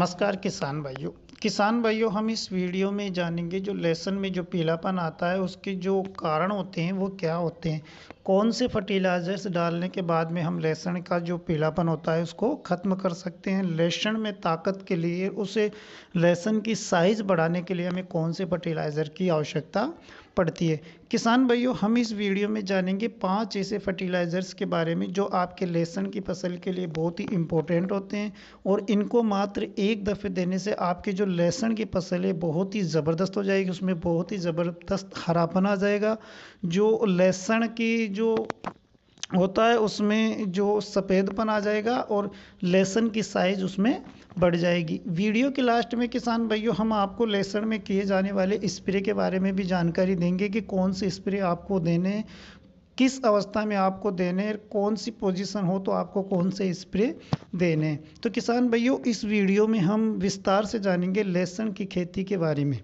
नमस्कार किसान भाइयों हम इस वीडियो में जानेंगे जो लहसुन में जो पीलापन आता है उसके जो कारण होते हैं वो क्या होते हैं। कौन से फर्टिलाइजर्स डालने के बाद में हम लहसुन का जो पीलापन होता है उसको ख़त्म कर सकते हैं। लहसुन में ताकत के लिए उसे लहसुन की साइज़ बढ़ाने के लिए हमें कौन से फर्टिलाइज़र की आवश्यकता पड़ती है। किसान भाइयों हम इस वीडियो में जानेंगे 5 ऐसे फर्टिलाइज़र्स के बारे में जो आपके लहसुन की फसल के लिए बहुत ही इम्पोर्टेंट होते हैं और इनको मात्र एक दफ़े देने से आपके जो लहसुन की फसल है बहुत ही ज़बरदस्त हो जाएगी, उसमें बहुत ही ज़बरदस्त हरापन आ जाएगा। जो लहसुन की जो होता है उसमें जो सफ़ेदपन आ जाएगा और लहसुन की साइज़ उसमें बढ़ जाएगी। वीडियो के लास्ट में किसान भाइयों हम आपको लहसुन में किए जाने वाले स्प्रे के बारे में भी जानकारी देंगे कि कौन से स्प्रे आपको देने हैं, किस अवस्था में आपको देने हैं, कौन सी पोजीशन हो तो आपको कौन से स्प्रे देने हैं। तो किसान भाइयों इस वीडियो में हम विस्तार से जानेंगे लहसुन की खेती के बारे में।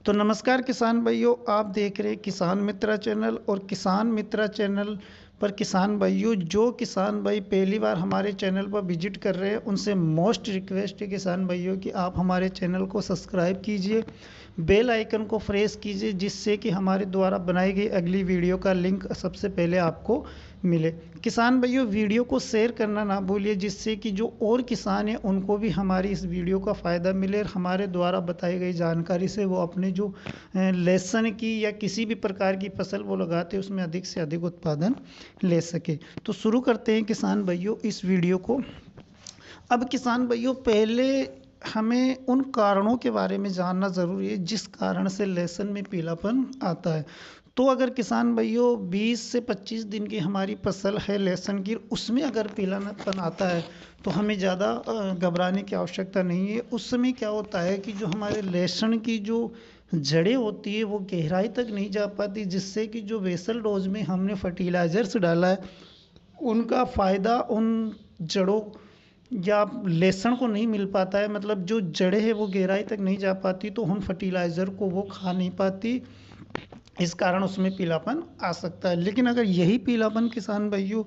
तो नमस्कार किसान भाइयों, आप देख रहे हैं किसान मित्रा चैनल और किसान मित्रा चैनल पर किसान भाइयों जो किसान भाई पहली बार हमारे चैनल पर विजिट कर रहे हैं उनसे मोस्ट रिक्वेस्ट है किसान भाइयों कि आप हमारे चैनल को सब्सक्राइब कीजिए, बेल आइकन को प्रेस कीजिए जिससे कि हमारे द्वारा बनाई गई अगली वीडियो का लिंक सबसे पहले आपको मिले। किसान भाइयों वीडियो को शेयर करना ना भूलिए जिससे कि जो और किसान हैं उनको भी हमारी इस वीडियो का फ़ायदा मिले और हमारे द्वारा बताई गई जानकारी से वो अपने जो लहसुन की या किसी भी प्रकार की फसल वो लगाते हैं उसमें अधिक से अधिक उत्पादन ले सके। तो शुरू करते हैं किसान भाइयों इस वीडियो को। अब किसान भाइयों पहले हमें उन कारणों के बारे में जानना ज़रूरी है जिस कारण से लहसुन में पीलापन आता है। तो अगर किसान भाइयों 20 से 25 दिन की हमारी फसल है लहसुन की, उसमें अगर पीलापन आता है तो हमें ज़्यादा घबराने की आवश्यकता नहीं है। उस समय क्या होता है कि जो हमारे लहसुन की जो जड़ें होती है वो गहराई तक नहीं जा पाती, जिससे कि जो बेसल डोज में हमने फर्टिलाइजर्स डाला है उनका फ़ायदा उन जड़ों या लहसुन को नहीं मिल पाता है। मतलब जो जड़ें हैं वो गहराई तक नहीं जा पाती तो हम फर्टिलाइज़र को वो खा नहीं पाती, इस कारण उसमें पीलापन आ सकता है। लेकिन अगर यही पीलापन किसान भाइयों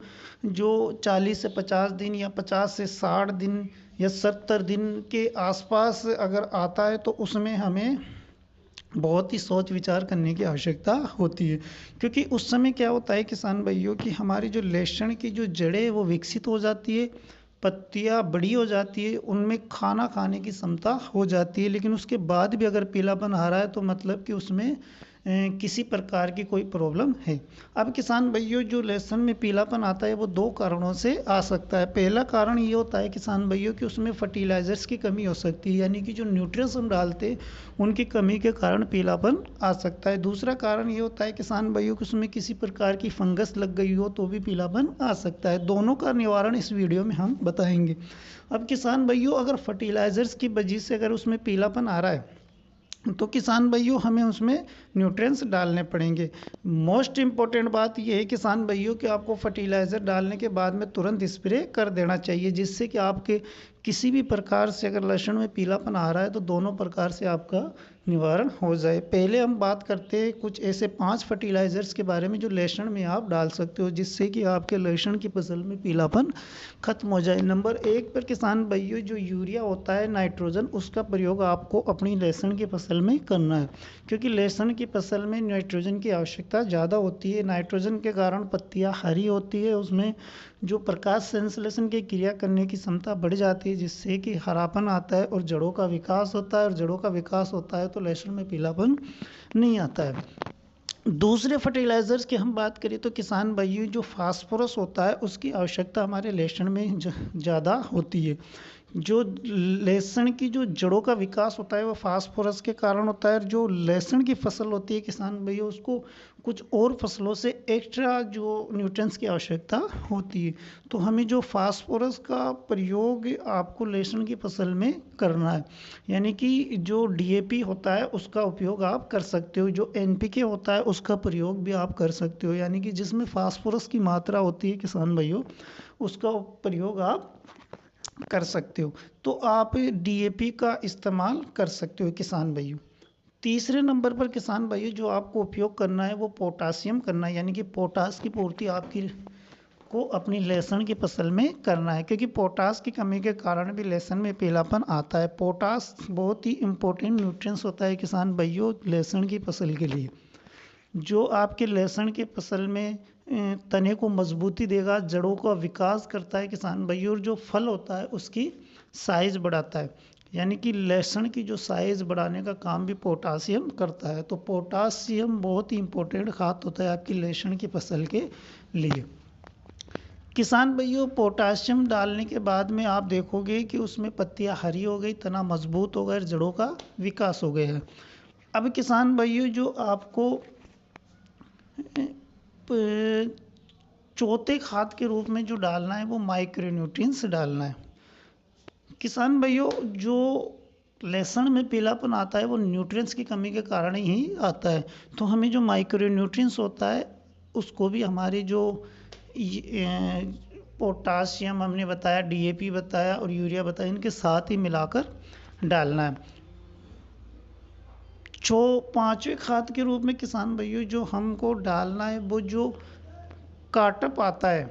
जो 40 से 50 दिन या 50 से 60 दिन या 70 दिन के आसपास अगर आता है तो उसमें हमें बहुत ही सोच विचार करने की आवश्यकता होती है, क्योंकि उस समय क्या होता है किसान भाइयों कि हमारी जो लहसुन की जो जड़ें हैं वो विकसित हो जाती है, पत्तियां बड़ी हो जाती है, उनमें खाना खाने की क्षमता हो जाती है। लेकिन उसके बाद भी अगर पीलापन आ रहा है तो मतलब कि उसमें किसी प्रकार की कोई प्रॉब्लम है। अब किसान भाइयों जो लहसुन में पीलापन आता है वो दो कारणों से आ सकता है। पहला कारण ये होता है किसान भाइयों कि उसमें फर्टिलाइजर्स की कमी हो सकती है, यानी कि जो न्यूट्रिएंट्स हम डालते हैं उनकी कमी के कारण पीलापन आ सकता है। दूसरा कारण ये होता है किसान भाइयों कि उसमें किसी प्रकार की फंगस लग गई हो तो भी पीलापन आ सकता है। दोनों का निवारण इस वीडियो में हम बताएंगे। अब किसान भाइयों अगर फर्टिलाइजर्स की वजह से अगर उसमें पीलापन आ रहा है तो किसान भाइयों हमें उसमें न्यूट्रिएंट्स डालने पड़ेंगे। मोस्ट इम्पॉर्टेंट बात यह है किसान भाइयों कि आपको फर्टिलाइज़र डालने के बाद में तुरंत स्प्रे कर देना चाहिए, जिससे कि आपके किसी भी प्रकार से अगर लहसुन में पीलापन आ रहा है तो दोनों प्रकार से आपका निवारण हो जाए। पहले हम बात करते हैं कुछ ऐसे 5 फर्टिलाइज़र्स के बारे में जो लहसुन में आप डाल सकते हो जिससे कि आपके लहसुन की फसल में पीलापन खत्म हो जाए। नंबर 1 पर किसान भाइयों जो यूरिया होता है नाइट्रोजन, उसका प्रयोग आपको अपनी लहसुन की फसल में करना है, क्योंकि लहसुन की फसल में नाइट्रोजन की आवश्यकता ज़्यादा होती है। नाइट्रोजन के कारण पत्तियाँ हरी होती है, उसमें जो प्रकाश संश्लेषण की क्रिया करने की क्षमता बढ़ जाती है जिससे कि हरापन आता है और जड़ों का विकास होता है, और जड़ों का विकास होता है तो लहसुन में पीलापन नहीं आता है। दूसरे फर्टिलाइज़र्स की हम बात करें तो किसान भाइयों जो फास्फोरस होता है उसकी आवश्यकता हमारे लहसुन में ज़्यादा होती है। जो लहसुन की जो जड़ों का विकास होता है वो फास्फोरस के कारण होता है, और जो लहसुन की फसल होती है किसान भैया उसको कुछ और फसलों से एक्स्ट्रा जो न्यूट्रिएंट्स की आवश्यकता होती है। तो हमें जो फास्फोरस का प्रयोग आपको लहसुन की फसल में करना है, यानी कि जो डीएपी होता है उसका उपयोग आप कर सकते हो, जो एनपीके होता है उसका प्रयोग भी आप कर सकते हो, यानी कि जिसमें फास्फोरस की मात्रा होती है किसान भाइयों उसका प्रयोग आप कर सकते हो। तो आप डीएपी का इस्तेमाल कर सकते हो किसान भाइयों। तीसरे नंबर पर किसान भाइयों जो आपको उपयोग करना है वो पोटासियम करना है, यानी कि पोटास की पूर्ति आपकी आपको अपनी लहसुन की फसल में करना है, क्योंकि पोटास की कमी के कारण भी लहसुन में पीलापन आता है। पोटास बहुत ही इम्पोर्टेंट न्यूट्रिएंट्स होता है किसान भाइयों लहसुन की फसल के लिए, जो आपके लहसुन की फसल में तने को मजबूती देगा, जड़ों का विकास करता है किसान भाइयों, और जो फल होता है उसकी साइज बढ़ाता है। यानी कि लहसुन की जो साइज बढ़ाने का काम भी पोटासियम करता है। तो पोटासियम बहुत ही इम्पोर्टेंट खाद होता है आपकी लहसुन की फसल के लिए। किसान भाइयों पोटासियम डालने के बाद में आप देखोगे कि उसमें पत्तियां हरी हो गई, तना मजबूत हो गया, जड़ों का विकास हो गया है। अब किसान भाइयों जो आपको चौथे खाद के रूप में जो डालना है वो माइक्रोन्यूट्रिएंट्स डालना है। किसान भाइयों जो लहसुन में पीलापन आता है वो न्यूट्रिएंट्स की कमी के कारण ही आता है। तो हमें जो माइक्रोन्यूट्रिएंट्स होता है उसको भी हमारे जो पोटासियम हमने बताया, डीएपी बताया और यूरिया बताया, इनके साथ ही मिलाकर डालना है। पांचवें खाद के रूप में किसान भाइयों जो हमको डालना है वो जो काटअप आता है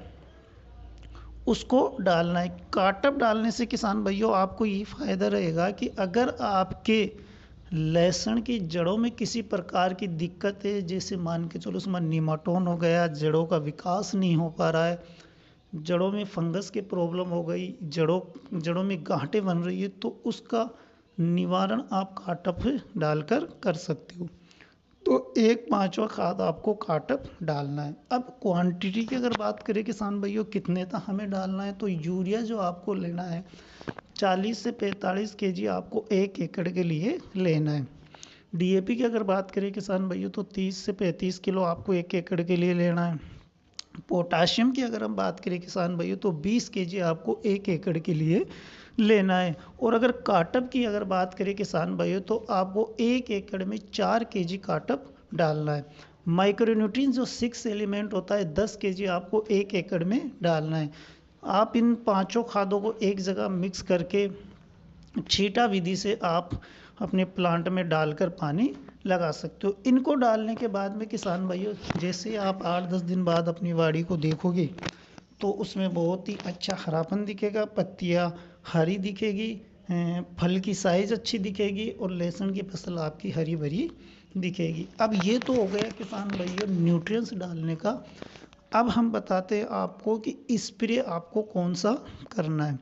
उसको डालना है। काटअप डालने से किसान भाइयों आपको ये फ़ायदा रहेगा कि अगर आपके लहसुन की जड़ों में किसी प्रकार की दिक्कत है, जैसे मान के चलो उसमें निमाटोड हो गया, जड़ों का विकास नहीं हो पा रहा है, जड़ों में फंगस की प्रॉब्लम हो गई, जड़ों में गांठें बन रही है, तो उसका निवारण आप काटअप डालकर कर सकते हो। तो एक पांचवा खाद आपको काटअप डालना है। अब क्वांटिटी की अगर बात करें किसान भाइयों कितने तक हमें डालना है, तो यूरिया जो आपको लेना है 40 से 45 केजी आपको 1 एकड़ के लिए लेना है। डीएपी की अगर बात करें किसान भाइयों तो 30 से 35 किलो आपको 1 एकड़ के लिए लेना है। पोटाशियम की अगर हम बात करें किसान भाइयों तो 20 केजी आपको 1 एकड़ के लिए लेना है। और अगर काटअप की अगर बात करें किसान भाइयों तो आपको 1 एकड़ में 4 केजी काटअप डालना है। माइक्रोन्यूट्रिएंट्स जो 6 एलिमेंट होता है 10 केजी आपको 1 एकड़ में डालना है। आप इन पांचों खादों को एक जगह मिक्स करके छींटा विधि से आप अपने प्लांट में डालकर पानी लगा सकते हो। इनको डालने के बाद में किसान भाइयों जैसे आप 8-10 दिन बाद अपनी वाड़ी को देखोगे तो उसमें बहुत ही अच्छा हरापन दिखेगा, पत्तियां हरी दिखेगी, फल की साइज अच्छी दिखेगी और लहसुन की फसल आपकी हरी भरी दिखेगी। अब ये तो हो गया किसान भाइयों न्यूट्रिएंट्स डालने का। अब हम बताते हैं आपको कि स्प्रे आपको कौन सा करना है।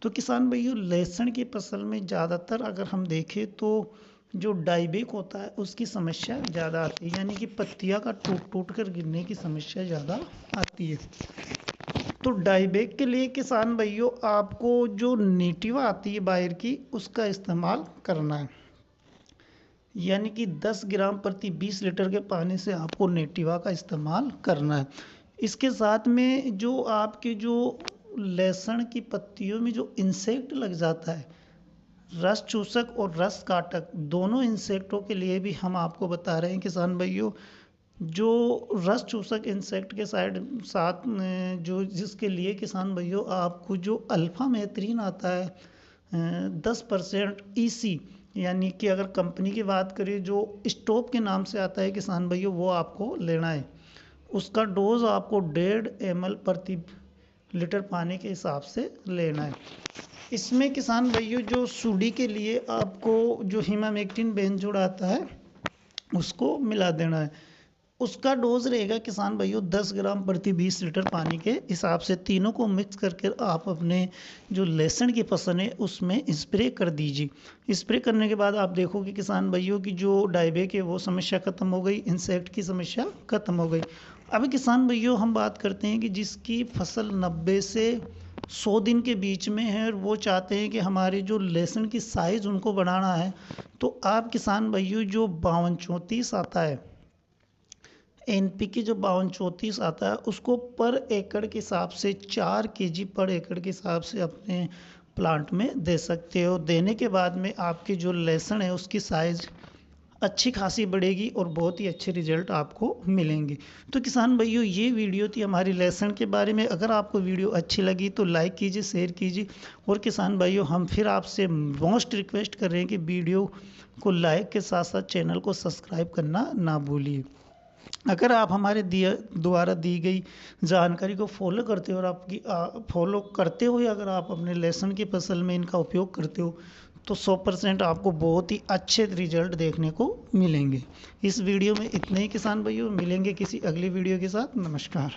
तो किसान भाइयों लहसुन की फसल में ज़्यादातर अगर हम देखें तो जो डाईबैक होता है उसकी समस्या ज़्यादा आती है, यानी कि पत्तियां का टूट टूट कर गिरने की समस्या ज़्यादा आती है। तो डाईबैक के लिए किसान भाइयों आपको जो नेटिवा आती है बाहर की उसका इस्तेमाल करना है, यानी कि 10 ग्राम प्रति 20 लीटर के पानी से आपको नेटिवा का इस्तेमाल करना है। इसके साथ में जो आपके जो लहसुन की पत्तियों में जो इंसेक्ट लग जाता है, रस चूसक और रस काटक दोनों इंसेक्टों के लिए भी हम आपको बता रहे हैं किसान भाइयों। जो रस चूसक इंसेक्ट के साथ जो जिसके लिए किसान भाइयों आपको जो अल्फा मेथ्रीन आता है 10% EC, यानी कि अगर कंपनी की बात करें जो स्टॉप के नाम से आता है किसान भाइयों वो आपको लेना है। उसका डोज आपको 1.5 ml प्रति लीटर पानी के हिसाब से लेना है। इसमें किसान भाइयों जो सूडी के लिए आपको जो हिमामेक्टिन बेंजोड आता है उसको मिला देना है। उसका डोज रहेगा किसान भाइयों 10 ग्राम प्रति 20 लीटर पानी के हिसाब से। तीनों को मिक्स करके आप अपने जो लहसुन की फसल है उसमें स्प्रे कर दीजिए। स्प्रे करने के बाद आप देखोगे किसान भाइयों की जो डाईबैक है वो समस्या खत्म हो गई, इंसेक्ट की समस्या खत्म हो गई। अभी किसान भाइयों हम बात करते हैं कि जिसकी फसल 90 से 100 दिन के बीच में है और वो चाहते हैं कि हमारे जो लहसुन की साइज़ उनको बढ़ाना है, तो आप किसान भाइयों जो 5234 आता है NPK जो 5234 आता है उसको पर एकड़ के हिसाब से 4 केजी पर एकड़ के हिसाब से अपने प्लांट में दे सकते हो। देने के बाद में आपकी जो लहसुन है उसकी साइज़ अच्छी खासी बढ़ेगी और बहुत ही अच्छे रिजल्ट आपको मिलेंगे। तो किसान भाइयों ये वीडियो थी हमारी लहसुन के बारे में। अगर आपको वीडियो अच्छी लगी तो लाइक कीजिए, शेयर कीजिए। और किसान भाइयों हम फिर आपसे मोस्ट रिक्वेस्ट कर रहे हैं कि वीडियो को लाइक के साथ साथ चैनल को सब्सक्राइब करना ना भूलिए। अगर आप हमारे द्वारा दी गई जानकारी को फॉलो करते हो और आपकी फॉलो करते हुए अगर आप अपने लहसुन की फसल में इनका उपयोग करते हो तो 100% आपको बहुत ही अच्छे रिजल्ट देखने को मिलेंगे। इस वीडियो में इतने ही किसान भाइयों, मिलेंगे किसी अगली वीडियो के साथ। नमस्कार।